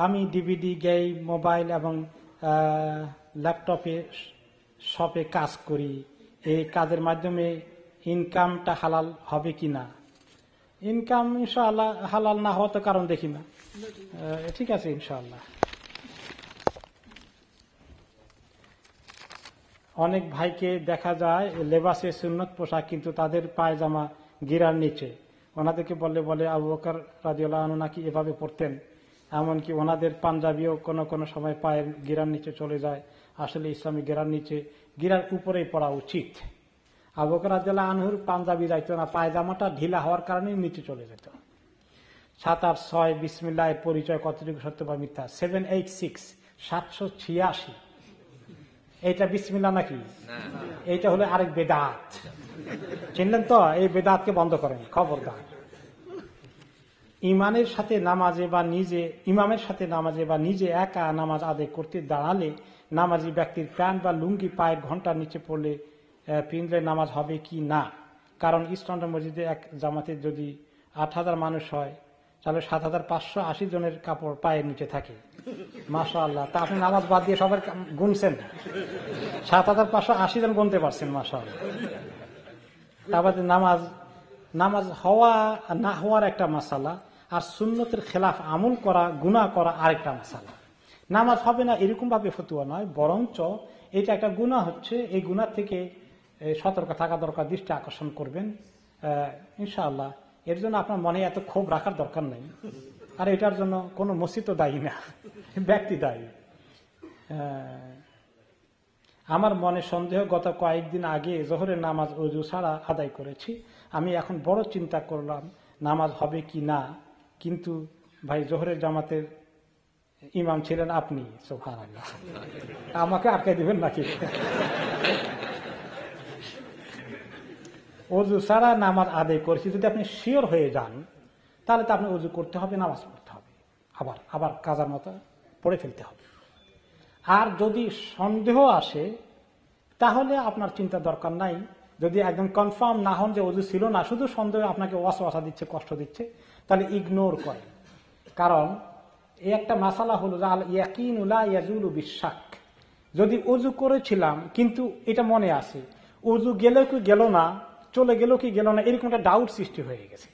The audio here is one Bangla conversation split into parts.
আমি ডিভিডি, গেম, মোবাইল এবং ল্যাপটপে শপে কাজ করি, এই কাজের মাধ্যমে ইনকামটা হালাল হবে কিনা? ইনকাম ইনশাআল্লাহ হালাল না হওয়া তো কারণ দেখি না। ঠিক আছে, ইনশাআল্লাহ। অনেক ভাইকে দেখা যায় লেবাসে সুন্নত পোশাক, কিন্তু তাদের পায়জামা গিরার নিচে। ওনাদেরকে বলে আবু বকর রাদিয়াল্লাহু আনহু নাকি এভাবে পড়তেন, এমনকি ওনাদের পাঞ্জাবিও কোনো কোনো সময় পায়ের গিরার নিচে চলে যায়। আসলে ইসলামী গিরার নিচে, গিরার উপরেই পড়া উচিত। আবু বকর রাদিয়াল্লাহু আনহুর পাঞ্জাবি যাইতো না, পায়জামাটা ঢিলা হওয়ার কারণে নিচে চলে যেত। 7 আর 6 বিসমিল্লাহ এর পরিচয় কতটুকু সত্য বা মিথ্যা? 786 786। এইটা বিসমিল্লাহ নাকি? এইটা হলো আরেক বেদাত, চিনলেন তো? এই বেদাতকে বন্ধ করেন, খবরদার। ইমামের সাথে নামাজে বা নিজে একা নামাজ আদায় করতে দাঁড়ালে নামাজি ব্যক্তির প্যান্ট বা লুঙ্গি পায়ের ঘন্টার নিচে পড়লে পিনলে নামাজ হবে কি না? কারণ ইস্টার্ন মসজিদে এক জামাতে যদি 8,000 মানুষ হয়, তাহলে 7,580 জনের কাপড় পায়ের নিচে থাকে। মাশাআল্লাহ, তা আপনি নামাজ বাদ দিয়ে সবার গুনছেন, 7,580 জন গুনতে পারছেন, মাশাআল্লাহ। তারপরে নামাজ হওয়া না হওয়ার একটা মাসালা, আর সুন্নতের খেলাফ আমল করা, গুনাহ করা আরেকটা মাসালা। নামাজ হবে না এরকম ভাবে ফতুয়া নয়, বরঞ্চ এটা একটা গুনাহ হচ্ছে, এই গুনাহ থেকে সতর্ক থাকা দরকার, দৃষ্টি আকর্ষণ করবেন ইনশাআল্লাহ। এর জন্য আপনার মনে এত ক্ষোভ রাখার দরকার নেই। আর এটার জন্য কোনো মসজিদ দায়ী না, ব্যক্তি দায়ী। আমার মনে সন্দেহ, গত কয়েকদিন আগে জোহরের নামাজ ওযু ছাড়া আদায় করেছি। আমি এখন বড় চিন্তা করলাম নামাজ হবে কি না। কিন্তু ভাই, জোহরের জামাতের ইমাম ছিলেন আপনি, সুবহানাল্লাহ, আমাকে আটকে দিবেন নাকি? ওযু ছাড়া নামাজ আদায় করেছি, যদি আপনি শিওর হয়ে যান তাহলে তো আপনি ওযু করতে হবে, নামাজ পড়তে হবে, আবার কাজার মতো পড়ে ফেলতে হবে। আর যদি সন্দেহ আসে তাহলে আপনার চিন্তা দরকার নাই। যদি একদম কনফার্ম না হন যে ওযু ছিল না, শুধু সন্দেহ আপনাকে ওয়াসওয়াসা দিচ্ছে, কষ্ট দিচ্ছে, তাহলে ইগনোর করে। কারণ এই একটা মাসালা হলো যে আল ইয়াকিনু লা ইয়াজুলু বিশাক। যদি ওযু করেছিলাম কিন্তু এটা মনে আছে, ওযু গেল কি গেল না, চলে গেল কি গেল না, এরকম একটা ডাউট সৃষ্টি হয়ে গেছে।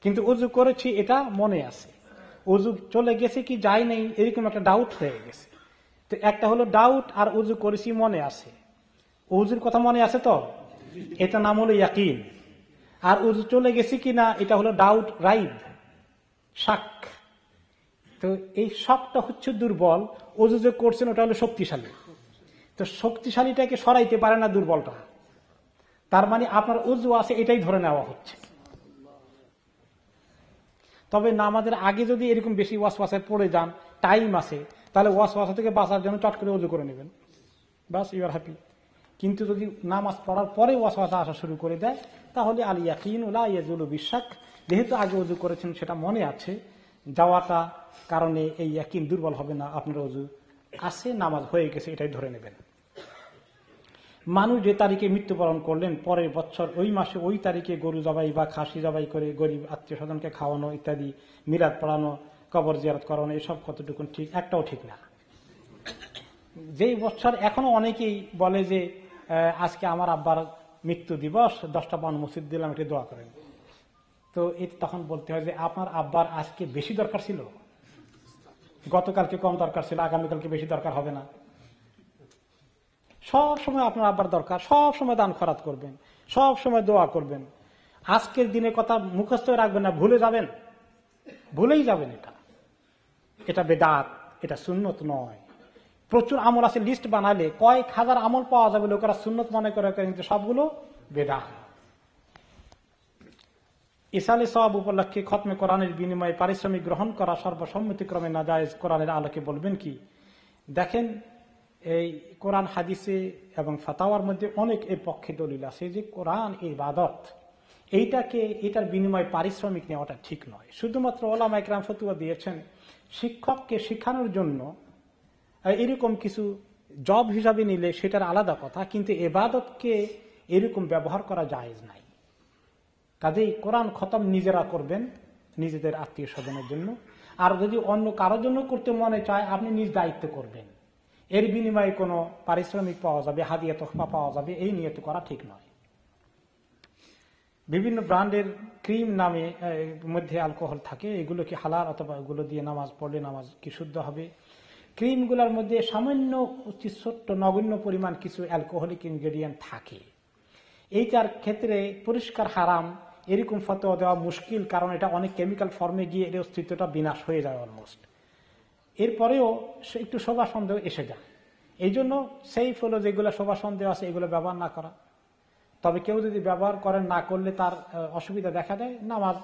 কিন্তু ওযু করেছি এটা মনে আছে, ওযু চলে গেছে কি যায় নাই এরকম একটা ডাউট হয়ে গেছে। তো একটা হলো ডাউট, আর ওযু করেছি মনে আছে। ওযুর কথা মনে আছে তো, এটা নাম হলো ইয়াকিন। আর ওযু চলে গেছে কিনা এটা হলো ডাউট, রাইব, শাক। তো এই শকটা হচ্ছে দুর্বল, ওযু যে করছেন ওটা হলো শক্তিশালী। তো শক্তিশালীটাকে সরাইতে পারে না দুর্বলটা, তার মানে আপনার ওযু আছে এটাই ধরে নেওয়া হচ্ছে। তবে নামাজের আগে যদি এরকম বেশি ওয়াসওয়াসায় পড়ে যান, টাইম আছে, তাহলে ওয়াসওয়াসা থেকে বাঁচার জন্য চট করে ওযু করে নেবেন, বাস, ইউ আর হ্যাপি। কিন্তু যদি নামাজ পড়ার পরে ওয়াসওয়াসা আসা শুরু করে দেয়, তাহলে আল ইয়াকিনু লা ইয়াজুলু বিশাক। যেহেতু আগে ওযু করেছেন সেটা মনে আছে, যাওয়াটা কারণে এই ইয়াকিন দুর্বল হবে না, আপনার ওযু আছে, নামাজ হয়ে গেছে এটাই ধরে নেবেন। মানুষ যে তারিখে মৃত্যুবরণ করলেন, পরের বছর ওই মাসে ওই তারিখে গরু জবাই বা খাসি জবাই করে গরিব আত্মীয় স্বজনকে খাওয়ানো ইত্যাদি, মিলাদ পড়ানো, কবর জিয়ারত করানো, এসব কতটুকু ঠিক? একটাও ঠিক না। যেই বছর, এখনো অনেকেই বলে যে আজকে আমার আব্বার মৃত্যু দিবস, 10টা পাউন্ড মসজিদ দিলাম, এটা দোয়া করেন। তো তখন বলতে হয় যে আপনার আব্বার আজকে বেশি দরকার ছিল, গতকালকে কম দরকার ছিল, আগামীকালকে বেশি দরকার হবে না। সব সময় আপনার আব্বার দরকার, সব সময় দান খরাত করবেন, সব সময় দোয়া করবেন। আজকের দিনের কথা মুখস্থ রাখবেন না, ভুলেই যাবেন। এটা বেদাত, এটা সুন্নত নয়। প্রচুর আমল আছে, লিস্ট বানালে কয়েক হাজার আমল পাওয়া যাবে, লোকেরা সুন্নত মনে করে, কিন্তু সবগুলো বেদাত। ইসালে সওয়াব উপলক্ষে খতমে কোরআনের বিনিময়ে পারিশ্রমিক গ্রহণ করা সর্বসম্মতিক্রমে নাজায়েজ, কোরআনের আলোকে বলবেন কি? দেখেন, এই কোরআন হাদিসে এবং ফাতাওয়ার মধ্যে অনেক এর পক্ষে দলিল আছে যে কোরআন ইবাদত, এটার বিনিময়ে পারিশ্রমিক নেওয়াটা ঠিক নয়। শুধুমাত্র ওলামা ইকরাম ফতোয়া দিয়েছেন শিক্ষককে শিখানোর জন্য এরকম কিছু জব হিসাবে নিলে সেটার আলাদা কথা, কিন্তু ইবাদতকে এরকম ব্যবহার করা জায়েজ নাই। কাজেই কোরআন খতম নিজেরা করবেন নিজেদের আত্মীয় স্বজনের জন্য, আর যদি অন্য কারোর জন্য করতে মনে চায় আপনি নিজ দায়িত্ব করবেন, এর বিনিময়ে কোনো পারিশ্রমিক পাওয়া যাবে, হাদিয়া তোহফা পাওয়া যাবে, এই নিয়ত করা ঠিক নয়। বিভিন্ন ব্র্যান্ডের ক্রিম নামে মধ্যে অ্যালকোহল থাকে, এগুলো কি হালাল, অথবা এগুলো দিয়ে নামাজ পড়লে নামাজ কি শুদ্ধ হবে? ক্রিমগুলোর মধ্যে সামান্য ছোট্ট নগণ্য পরিমাণ কিছু অ্যালকোহলিক ইনগ্রেডিয়েন্ট থাকে, এইটার ক্ষেত্রে পরিষ্কার হারাম এরকম ফতোয়া দেওয়া মুশকিল, কারণ এটা অনেক কেমিক্যাল ফর্মে গিয়ে এর অস্তিত্বটা বিনাশ হয়ে যায় অলমোস্ট। এরপরেও একটু শোভা সন্দেহ এসে যায়, এই জন্য সেফ হলো যেগুলো শোভা সন্দেহ আছে এগুলো ব্যবহার না করা। তবে কেউ যদি ব্যবহার করেন, না করলে তার অসুবিধা দেখা দেয়, নামাজ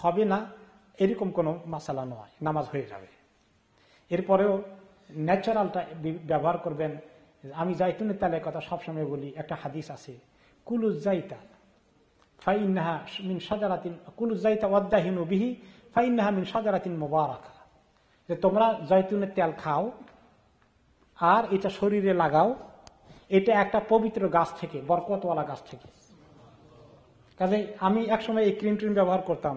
হবে না এরকম কোনো মাসালা নয়, নামাজ হয়ে যাবে। এরপরেও ন্যাচারালটা ব্যবহার করবেন। আমি জাইতুনের তেলের কথা সবসময় বলি, একটা হাদিস আছে, কুলুজ জাইতা ফাইন্নাহা মিন শাজারাতিন, কুলুজ জাইতা ওয়াদ্দাহিনু বিহি ফাইন্নাহা মিন শাজারাতিন মুবারাকা, যে তোমরা জাইতুনের তেল খাও আর এটা শরীরে লাগাও, এটা একটা পবিত্র গাছ থেকে, বরকতওয়ালা গাছ থেকে। কাজে আমি একসময় এই ক্রিম ট্রিম ব্যবহার করতাম,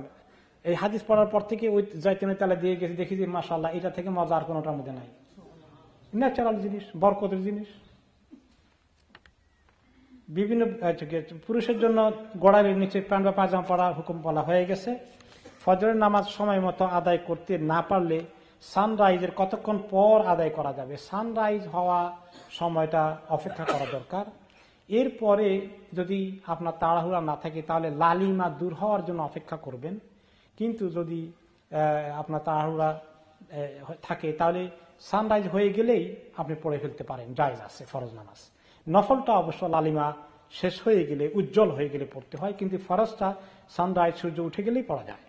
এই হাদিস পড়ার পর থেকে ওই জাইতুনের তেলে দিয়ে গেছি, দেখি যে মাশাআল্লাহ এটা থেকে মজা আর কোনোটার মধ্যে নাই, ন্যাচারাল জিনিস, বরকতের জিনিস। বিভিন্ন পুরুষের জন্য গোড়ালির নিচে প্যান্ট বা পায়জামা পরার হুকুম বলা হয়ে গেছে। ফজরের নামাজ সময় মতো আদায় করতে না পারলে সানরাইজের কতক্ষণ পর আদায় করা যাবে? সানরাইজ হওয়া সময়টা অপেক্ষা করা দরকার। এরপরে যদি আপনার তাড়াহুড়া না থাকে তাহলে লালিমা দূর হওয়ার জন্য অপেক্ষা করবেন। কিন্তু যদি আপনার তাড়াহুড়া থাকে তাহলে সানরাইজ হয়ে গেলেই আপনি পড়ে ফেলতে পারেন, জায়েজ আছে ফরজ নামাজ। নফলটা অবশ্য লালিমা শেষ হয়ে গেলে, উজ্জ্বল হয়ে গেলে পড়তে হয়, কিন্তু ফরজটা সানরাইজ সূর্য উঠে গেলেই পড়া যায়।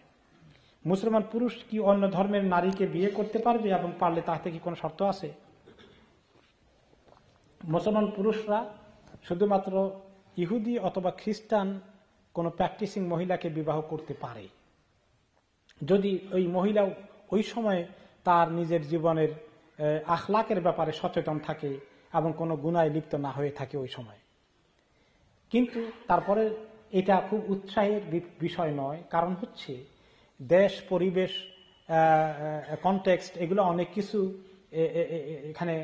মুসলমান পুরুষ কি অন্য ধর্মের নারীকে বিয়ে করতে পারবে, এবং পারলে তাতে কি কোনো শর্ত আছে? মুসলমান পুরুষরা শুধুমাত্র ইহুদি অথবা খ্রিস্টান কোনো প্র্যাকটিসিং মহিলাকে বিবাহ করতে পারে, যদি ওই মহিলা ওই সময় তার নিজের জীবনের আখলাকের ব্যাপারে সচেতন থাকে এবং কোনো গুনায় লিপ্ত না হয়ে থাকে ওই সময়। কিন্তু তারপরে এটা খুব উৎসাহের বিষয় নয়, কারণ হচ্ছে দেশ, পরিবেশ, কনটেক্সট, এগুলো অনেক কিছু এখানে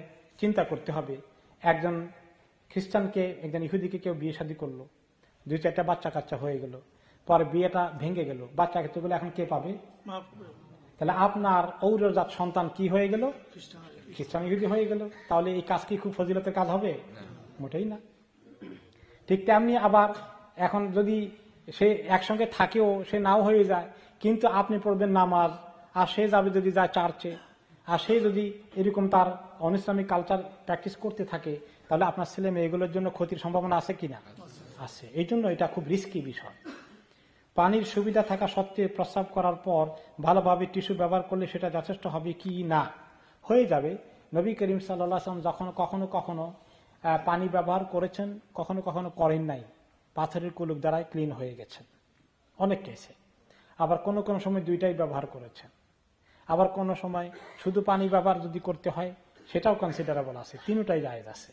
চিন্তা করতে হবে। একজন খ্রিস্টানকে একজন ইহুদিকে কেউ বিয়ে শাদী করলো, 2-4টা বাচ্চা কাচ্চা হয়ে গেল, পরে বিয়েটা ভেঙে গেল, বাচ্চা ক্ষেত্রগুলো এখন কে পাবে? তাহলে আপনার ঔরজাত সন্তান কি হয়ে গেল? খ্রিস্টান ইহুদি হয়ে গেল। তাহলে এই কাজ কি খুব ফজিলতের কাজ হবে? মোটেই না। ঠিক তেমনি আবার এখন যদি সে একসঙ্গে থাকেও, সে নাও হয়ে যায়, কিন্তু আপনি পড়বেন নামাজ, আর সে যাবে যদি যায় চার্চে, আর সে যদি এরকম তার অনিসলামিক কালচার প্র্যাকটিস করতে থাকে, তাহলে আপনার ছেলে মেয়েগুলোর জন্য ক্ষতির সম্ভাবনা আছে কিনা? আছে। এই জন্য এটা খুব রিস্কি বিষয়। পানির সুবিধা থাকা সত্ত্বেও প্রস্রাব করার পর ভালোভাবে টিস্যু ব্যবহার করলে সেটা যথেষ্ট হবে কি না? হয়ে যাবে। নবী করিম সাল্লাল্লাহু আলাইহি ওয়াসাল্লাম যখন কখনো কখনো পানি ব্যবহার করেছেন, কখনো কখনো করেন নাই, পাথরের কুলুক দ্বারাই ক্লিন হয়ে গেছেন অনেক কেসে। আবার কোনো কোনো সময় দুইটাই ব্যবহার করেছেন। আবার কোনো সময় শুধু পানি ব্যবহার যদি করতে হয় সেটাও কনসিডারেবল আছে, তিনটাই জায়েজ আছে।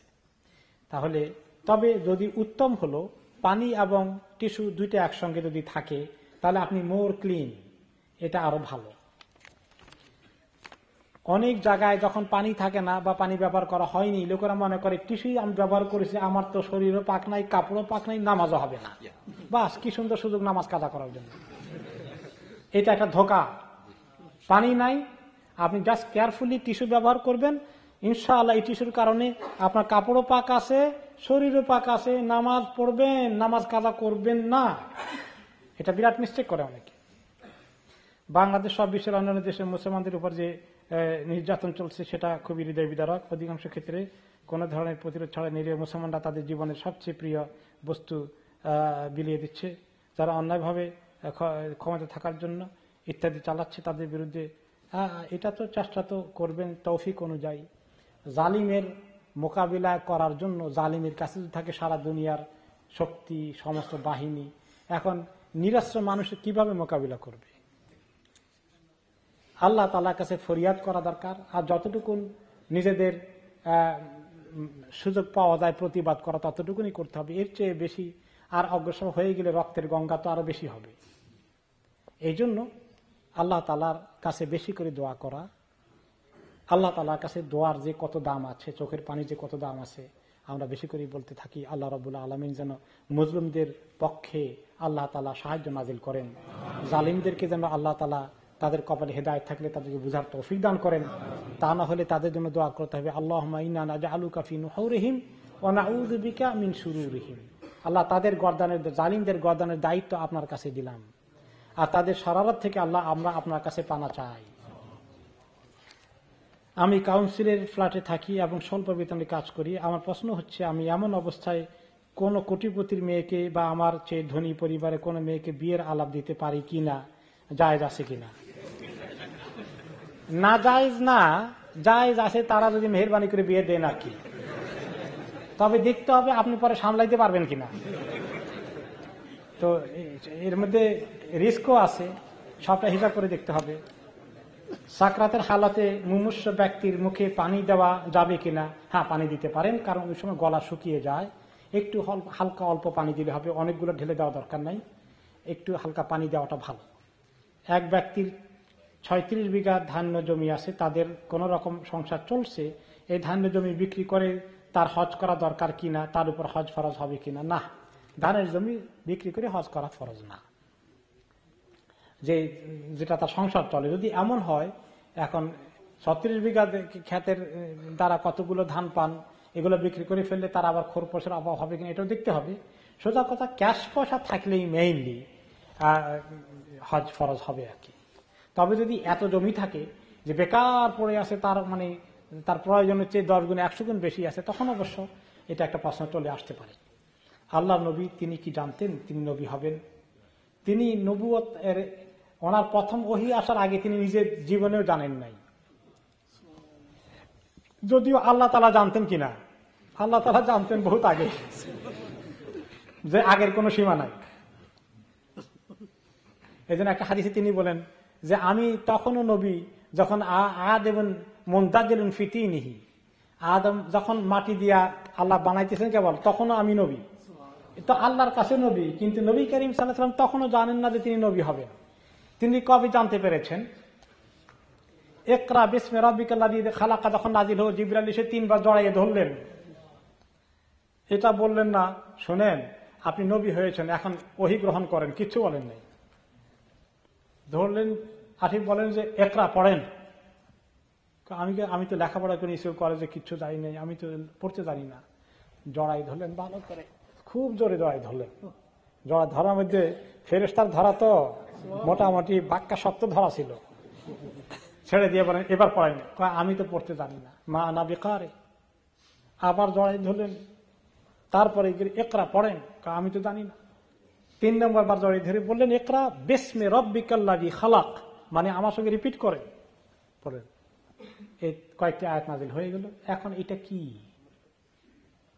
তাহলে তবে যদি উত্তম হলো পানি এবং টিস্যু দুইটা একসঙ্গে যদি থাকে, তাহলে আপনি মোর ক্লিন, এটা আরো ভালো। অনেক জায়গায় যখন পানি থাকে না বা পানি ব্যবহার করা হয়নি, লোকেরা মনে করে টিস্যুই আমি ব্যবহার করেছি, আমার তো শরীরও পাক নাই, কাপড়ও পাক নাই, নামাজও হবে না। বাস কি সুন্দর সুযোগ নামাজ কাজা করার জন্য। এটা একটা ধোঁকা। পানি নাই, আপনি জাস্ট কেয়ারফুলি টিস্যু ব্যবহার করবেন, ইনশাআল্লাহ এই টিস্যুর কারণে আপনার কাপড়ও পাক আছে, শরীরও পাক আছে, নামাজ পড়বেন, নামাজ কাজা করবেন না। এটা বিরাট মিস্টেক করে অনেকে। বাংলাদেশ সব বিশ্বের অন্যান্য দেশের মুসলমানদের উপর যে নির্যাতন চলছে সেটা খুবই হৃদয় বিদারক। অধিকাংশ ক্ষেত্রে কোন ধরনের প্রতিরোধ ছাড়া নিরীহ মুসলমানরা তাদের জীবনের সবচেয়ে প্রিয় বস্তু বিলিয়ে দিচ্ছে। যারা অন্যায়ভাবে ক্ষমতা থাকার জন্য ইত্যাদি চালাচ্ছে তাদের বিরুদ্ধে এটা তো চেষ্টা তো করবেন তৌফিক অনুযায়ী। জালিমের মোকাবিলা করার জন্য জালিমের কাছে থাকে সারা দুনিয়ার শক্তি, সমস্ত বাহিনী। এখন নিরাশ্রয় মানুষ কিভাবে মোকাবিলা করবে? আল্লাহ তাআলার কাছে ফরিয়াদ করা দরকার। আর যতটুকু নিজেদের সুযোগ পাওয়া যায় প্রতিবাদ করা ততটুকুনি করতে হবে। এর চেয়ে বেশি আর অগ্রসর হয়ে গেলে রক্তের গঙ্গা তো আরো বেশি হবে। এই জন্য আল্লাহ তাআলার কাছে বেশি করে দোয়া করা। আল্লাহ তাআলার কাছে দোয়ার যে কত দাম আছে, চোখের পানি যে কত দাম আছে, আমরা বেশি করে বলতে থাকি। আল্লাহ রাব্বুল আলামিন যেন মুসলিমদের পক্ষে আল্লাহ তাআলা সাহায্য নাজিল করেন, জালিমদেরকে যেন আল্লাহ তাআলা তাদের কপালে হেদায়েত থাকলে তাদেরকে বুঝার তৌফিক দান করেন। তা না হলে তাদের জন্য দোয়া করতে হবে, আল্লাহুম্মা ইন্না নাজআলুকা ফি নুহুরিহিম ওয়া নাউযু বিকা মিন শুরুরিহিম। আল্লাহ তাদের গর্দানের, জালিমদের গর্দানের দায়িত্ব আপনার কাছে দিলাম, আর তাদের শারারত থেকে আল্লাহ আমরা আপনার কাছে পানা চাই। আমি কাউন্সিলের ফ্ল্যাটে থাকি এবং স্বল্প বেতনে কাজ করি। আমার প্রশ্ন হচ্ছে, আমি এমন অবস্থায় কোন কোটিপতির মেয়েকে বা আমার চেয়ে ধনী পরিবারে কোন মেয়েকে বিয়ের আলাপ দিতে পারি কিনা, জায়েজ আছে কিনা? না জায়েজ না, জায়েজ আছে তারা যদি মেহেরবানি করে বিয়ে দেন আর কি। তবে দেখতে হবে আপনি পরে সামলাইতে পারবেন কিনা। তো এর মধ্যে রিস্কও আছে, সবটা হিসাব করে দেখতে হবে। সাকরাতের হালাতে মুমূর্ষ ব্যক্তির মুখে পানি দেওয়া যাবে কিনা? হ্যাঁ, পানি দিতে পারেন, কারণ ওই সময় গলা শুকিয়ে যায়। একটু হালকা অল্প পানি দিলে হবে, অনেকগুলো ঢেলে দেওয়া দরকার নাই, একটু হালকা পানি দেওয়াটা ভালো। এক ব্যক্তির 36 বিঘা ধান্য জমি আছে, তাদের কোন রকম সংসার চলছে, এই ধান্য জমি বিক্রি করে তার হজ করা দরকার কিনা, তার উপর হজ ফরজ হবে কিনা? না, ধানের জমি বিক্রি করে হজ করা ফরজ না, যেটা তার সংসার চলে। যদি এমন হয়, এখন 36 বিঘা ক্ষেতের দ্বারা কতগুলো ধান পান, এগুলো বিক্রি করে ফেললে তার আবার খোরপোশের অভাব হবে কিনা এটাও দেখতে হবে। সোজা কথা, ক্যাশ পয়সা থাকলেই মেইনলি হজ ফরজ হবে আর কি। তবে যদি এত জমি থাকে যে বেকার পড়ে আছে, তার মানে তার প্রয়োজনের চেয়ে 10 গুণ 100 গুণ বেশি আছে, তখন অবশ্য এটা একটা প্রশ্ন চলে আসতে পারে। আল্লাহ নবী তিনি কি জানতেন তিনি নবী হবেন? তিনি নবুয়ত এর ওনার প্রথম ওহী আসার আগে তিনি নিজের জীবনেও জানেন নাই। যদিও আল্লাহ তাআলা জানতেন কিনা, আল্লাহ তাআলা জানতেন বহুত আগে, যে আগের কোনো সীমা নাই। এই জন্য একটা হাদিসে তিনি বলেন যে আমি তখনও নবী যখন আদম মুনতাজিলুন ফি তিনিহি, আদম যখন মাটি দিয়া আল্লাহ বানাইতেছেন কেবল, তখনও আমি নবী। তো আল্লাহর কাছে নবী, কিন্তু নবী করিম সাল্লাল্লাহু আলাইহি ওয়াসাল্লাম তখনও জানেন না যে তিনি নবী হবেন। তিনি কবে জানতে পেরেছেন? ইকরা বিসমি রাব্বিকাল্লাযী খালাকা যখন নাজিল হলো, জিবরাইল এসে 3 বার জড়াইয়ে ধরলেন। এটা বললেন না, শোনেন আপনি নবী হয়েছেন, এখন ওহী গ্রহণ করেন, কিচ্ছু বলেন নাই। ধরলেন, আসিফ বলেন যে ইকরা পড়েন। আমি তো লেখাপড়া করি, স্কুল কলেজে কিচ্ছু জানি নাই, আমি তো পড়তে জানি না। জড়াই ধরলেন ভালো করে, খুব জোরে জড়াই ধরলেন। জড়া ধরার মধ্যে ফেরেশতার ধরা তো মোটামুটি বাক্কা শক্ত ধরা ছিল। ছেড়ে দিয়ে বলেন এবার পড়েন। আমি তো পড়তে জানি না, মা না বেকারে। আবার জড়াই ধরলেন, তারপরে ইকরা পড়েন। আমি তো জানি না। 3 নম্বর বার জড়াই ধরে বললেন ইকরা বিসমি রাব্বিকাল্লাযী খালাক, মানে আমার সঙ্গে রিপিট করেন, পড়েন। এই কয়েকটি আয়াত নাজিল হয়ে গেল। এখন এটা কি?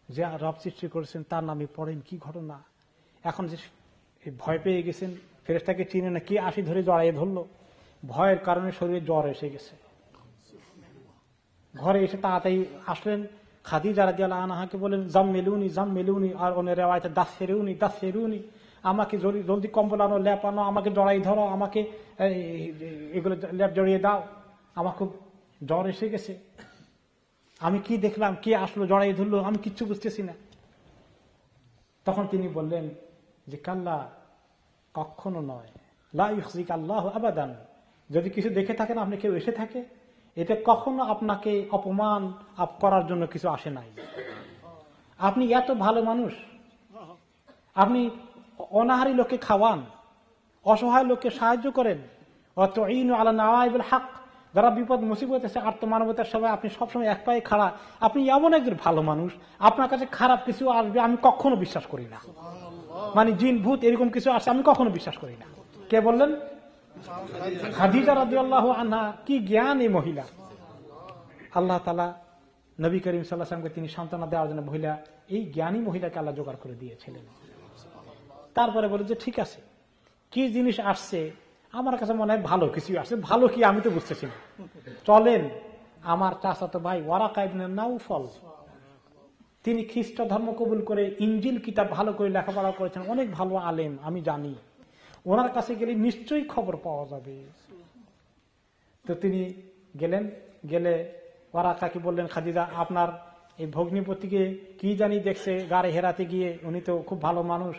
যে রব সৃষ্টি করেছেন তার নামে পড়েন, কি ঘটনা? এখন যে ভয় পেয়ে গেছেন, ফেরেশতাকে চিনে না, কি আশি ধরে জড়াইয়ে ধরলো, ভয়ের কারণে শরীরে জ্বর এসে গেছে। ঘরে এসে তাড়াতাড়ি আসলেন, খাদিজা রাদিয়াল্লাহু আনহাকে বলেন জাম্মিলুনি জাম্মিলুনি, আর অন্য রিওয়ায়াতে দাসসিরুনি দাসসিরুনি, আমাকে জলদি কম্বল আনো, লেপ আনো, আমাকে জড়াই ধরো, আমাকে এগুলো লেপ জড়িয়ে দাও, আমার খুব জ্বর এসে গেছে। আমি কি দেখলাম, কে আসলো জড়াই ধরলো, আমি কিচ্ছু বুঝতেছি না। তখন তিনি বললেন যে কাল্লা, কখনো নয়, লা ইউখজিকা আল্লাহু আবাদান। যদি কিছু দেখে থাকেন আপনি, কেউ এসে থাকে, এটা কখনো আপনাকে অপমান করার জন্য কিছু আসে নাই। আপনি এত ভালো মানুষ, আপনি অনাহারী লোককে খাওয়ান, অসহায় লোককে সাহায্য করেন, ওয়াতুঈনু আলা নাওয়াইবিল হক, যারা বিপদ মুসিবত আছে আত্মমানবতার সবাই আপনি সবসময় এক পায়ে খাড়া। আপনি এমন একজন ভালো মানুষ, আপনার কাছে খারাপ কিছু আসবে আমি কখনো বিশ্বাস করি না। মানে জিন ভূত এরকম কিছু আসে আমি কখনো বিশ্বাস করি না। কে বললেন? খাদিজা রাদিয়াল্লাহু আনহা। কি জ্ঞান এই মহিলা! আল্লাহ তাআলা নবী করিম সাল্লাল্লাহু আলাইহি ওয়াসাল্লামকে তিনি সান্ত্বনা দেওয়ার জন্য মহিলা, এই জ্ঞানী মহিলাকে আল্লাহ জোগাড় করে দিয়েছিলেন। তারপরে বলে যে ঠিক আছে, কি জিনিস আসছে আমার কাছে মনে হয় ভালো কিছু আসছে, ভালো কি আমি তো বুঝতেছি না। চলেন, আমার চাচাতো ভাই ওয়ারাকা ইবনে নাউফল, তিনি খ্রিস্ট ধর্ম কবুল করে ইনজিল কিতাব ভালো করে লেখাপড়া করেছেন, অনেক ভালো আলেম আমি জানি, ওনার কাছে গেলে নিশ্চয়ই খবর পাওয়া যাবে। তো তিনি গেলে ওয়ারাকাকে বললেন, খাদিজা আপনার এই ভগ্নিপতিকে কি জানি দেখছে গাড়ি হেরাতে গিয়ে, উনি তো খুব ভালো মানুষ,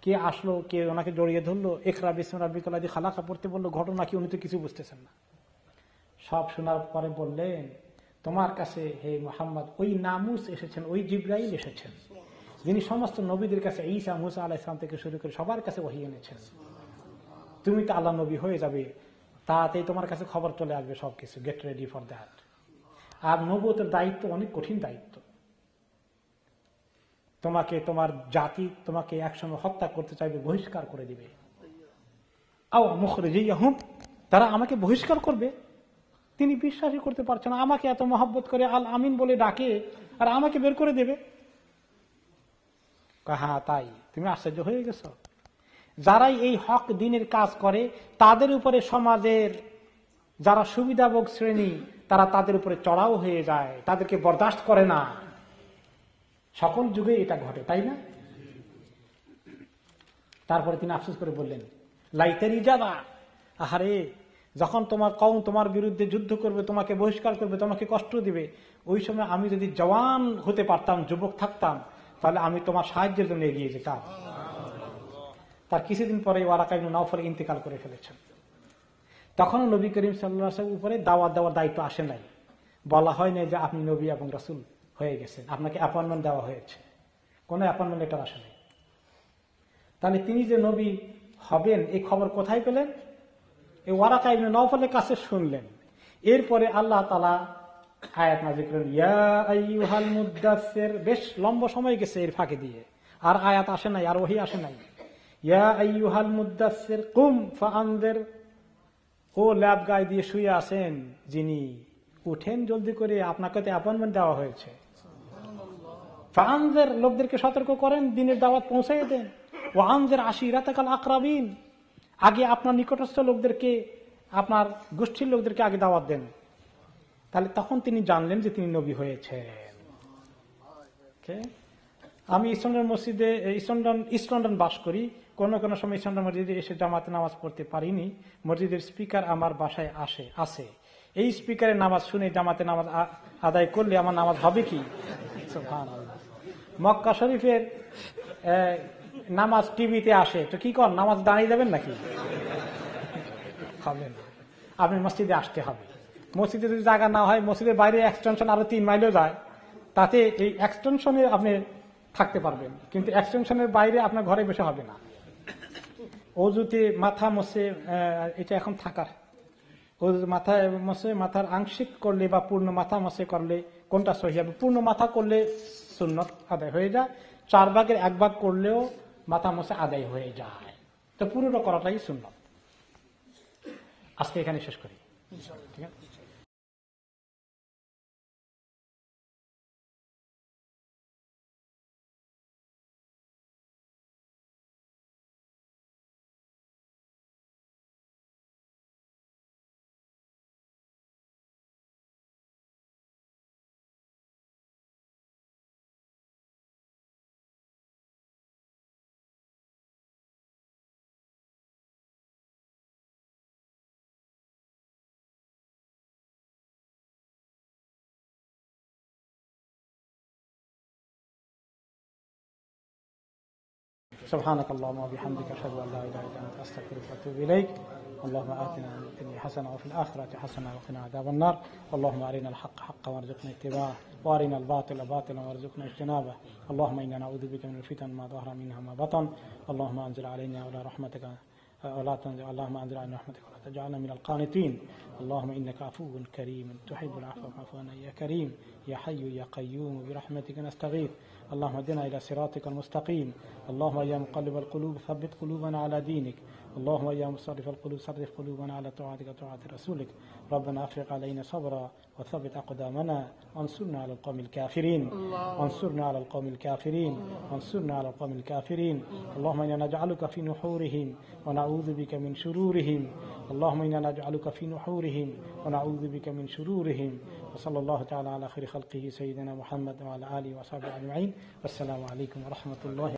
কে আসলো, কে ওনাকে জড়িয়ে ধরলো, ইকরা বিসমি রাব্বিকাল লাযী খালাকা পড়তে বললো, ঘটনা কি উনি তো কিছু বুঝতেছেন না। সব শোনার পরে বললেন, তোমার কাছে হে মুহাম্মদ ওই নামুস এসেছেন, ওই জিবরাইল এসেছেন, যিনি সমস্ত নবীদের কাছে ঈসা মুসা আলাইহিস সালাম থেকে শুরু করে সবার কাছে ওহী এনেছেন। তুমি তো আল্লাহ নবী হয়ে যাবে, তাতেই তোমার কাছে খবর চলে আসবে সবকিছু, গেট রেডি ফর দ্যাট। আর নবুয়তের দায়িত্ব অনেক কঠিন দায়িত্ব। তোমাকে তোমার জাতি তোমাকে একসময় হত্যা করতে চাইবে, বহিষ্কার করে দিবে। আও মুখরিজিয়াহুম, তারা আমাকে বহিষ্কার করবে। তিনি বিশ্বাসই করতে পারছেন না, আমাকে এত মহব্বত করে আল আমিন বলে ডাকে, আর আমাকে বের করে দেবে। হ্যাঁ তাই, তুমি আশ্চর্য হয়ে গেছো। যারাই এই হক দিনের কাজ করে তাদের উপরে সমাজের যারা সুবিধাভোগ শ্রেণী তারা তাদের উপরে চড়াও হয়ে যায়, তাদেরকে বরদাস্ত করে না। সকল যুগে এটা ঘটে, তাই না? তারপরে তিনি আফসোস করে বললেন, লাইতারি যাবা, আহারে যখন তোমার কওম তোমার বিরুদ্ধে যুদ্ধ করবে, তোমাকে বহিষ্কার করবে, তোমাকে কষ্ট দিবে, ওই সময় আমি যদি জওয়ান হতে পারতাম, যুবক থাকতাম, তাহলে আমি তোমার সাহায্যের জন্য এগিয়ে যেতাম। তার কিছুদিন পরে ওয়ারাকা ইবনে নাওফল ইন্তেকাল করে ফেলেছেন। তখনও নবী করিম সাল্লাল্লাহু আলাইহি ওয়াসাল্লামের উপরে দাওয়াত দেওয়ার দায়িত্ব আসে নাই, বলা হয় নাই যে আপনি নবী এবং রাসূল হয়ে গেছেন, আপনাকে অ্যাপয়েন্টমেন্ট দেওয়া হয়েছে, কোনো অ্যাপয়েন্টমেন্ট লেটার আসে নাই। তাহলে তিনি যে নবী হবেন এই খবর কোথায় পেলেন? এই ওয়ারাকা ইবনে নাওফলের কাছে শুনলেন। এরপরে আল্লাহ তাআলা আয়াত নাযিল করেন, ইয়া আইয়ুহাল মুদ্দাসসির। বেশ লম্বা সময় গেছে এর ফাঁকে দিয়ে, আর আয়াত আসে নাই, আর ওহী আসে নাই। ইয়া আইয়ুহাল মুদ্দাসসির কুম ফাআনজির, ও ল্যাব গায়ে দিয়ে শুয়ে আছেন যিনি, উঠেন জলদি করে, আপনাকে তো অ্যাপয়েন্টমেন্ট দেওয়া হয়েছে। ফাআনজির, লোকদেরকে সতর্ক করেন, দিনের দাওয়াত পৌঁছায় দেন। ওয়া আনজির আশিরাতাকাল আকরাবিন, আগে আপনার নিকটস্থ লোকদেরকে, আপনার গোষ্ঠীর লোকদেরকে আগে দাওয়াত দেন। তাহলে তখন তিনি জানলেন যে তিনি নবী হয়েছেন। আমি ইস্টলন্ডন মসজিদে, ইস্টলন্ডন বাস করি, কোনো কোনো সময় ইস্টলন্ডন মসজিদে এসে জামাতে নামাজ পড়তে পারিনি। মসজিদের স্পিকার আমার বাসায় আসে। এই স্পিকারের নামাজ শুনে জামাতে নামাজ আদায় করলে আমার নামাজ হবে কি? সুবহানাল্লাহ। মক্কা শরীফের নামাজ টিভিতে আসে, তো কি কর, নামাজ দাঁড়িয়ে যাবেন নাকি? হবে না, আপনি মসজিদে আসতে হবে। মসজিদে যদি জায়গা না হয়, মসজিদের বাইরে এক্সটেনশন আরো 3 মাইলও যায়, তাতে এই এক্সটেনশনে আপনি থাকতে পারবেন, কিন্তু এক্সটেনশনের বাইরে আপনার ঘরে বসে হবে না। অজুতে মাথা মসে, এটা এখন থাকার, মাথায় মসে, মাথার আংশিক করলে বা পূর্ণ মাথা মসে করলে কোনটা সহি হবে? পূর্ণ মাথা করলে সুন্নত আদায় হয়ে যায়, 4 ভাগের 1 ভাগ করলেও মাথা মসে আদায় হয়ে যায়, তো পুরোটা করাটাই সুন্নত। আজকে এখানে শেষ করি, ঠিক আছে? سبحانك اللهم وبحمدك أشهد أن لا إله إلا أنت أستغفرك وأتوب إليك. اللهم آتنا من الدنيا حسنة وفي الآخرة حسنة وقنا عذاب النار. اللهم أرنا الحق حقا وارزقنا اتباعه، وأرنا الباطل باطلا وارزقنا اجتنابه. اللهم إنا نعوذ بك من الفتن ما ظهر منها ما بطن. اللهم أنزل علينا ولا رحمتك ولا تنزل، اللهم أنزل علينا رحمتك ولا تجعلنا من القانتين. اللهم إنك عفو كريم تحب العفو فاعف عنا يا كريم يا حي يا قيوم برحمتك نستغيث. اللهم اهدنا إلى صراطك المستقيم. اللهم يا مقلب القلوب ثبت قلوبنا على دينك. اللهم يا مصرف القلوب صرف قلوبنا على طاعتك وطاعة رسولك. ربنا أفرغ علينا صبرا وثبت أقدامنا وانصرنا على القوم الكافرين. وانصرنا على القوم الكافرين. وانصرنا على القوم الكافرين. اللهم إنا نجعلك في نحورهم ونعوذ بك من شرورهم. اللهم إنا نجعلك في نحورهم ونعوذ بك من شرورهم. وصلى الله تعالى على خير خلقه سيدنا محمد وعلى آله وصحبه أجمعين. والسلام عليكم ورحمة الله.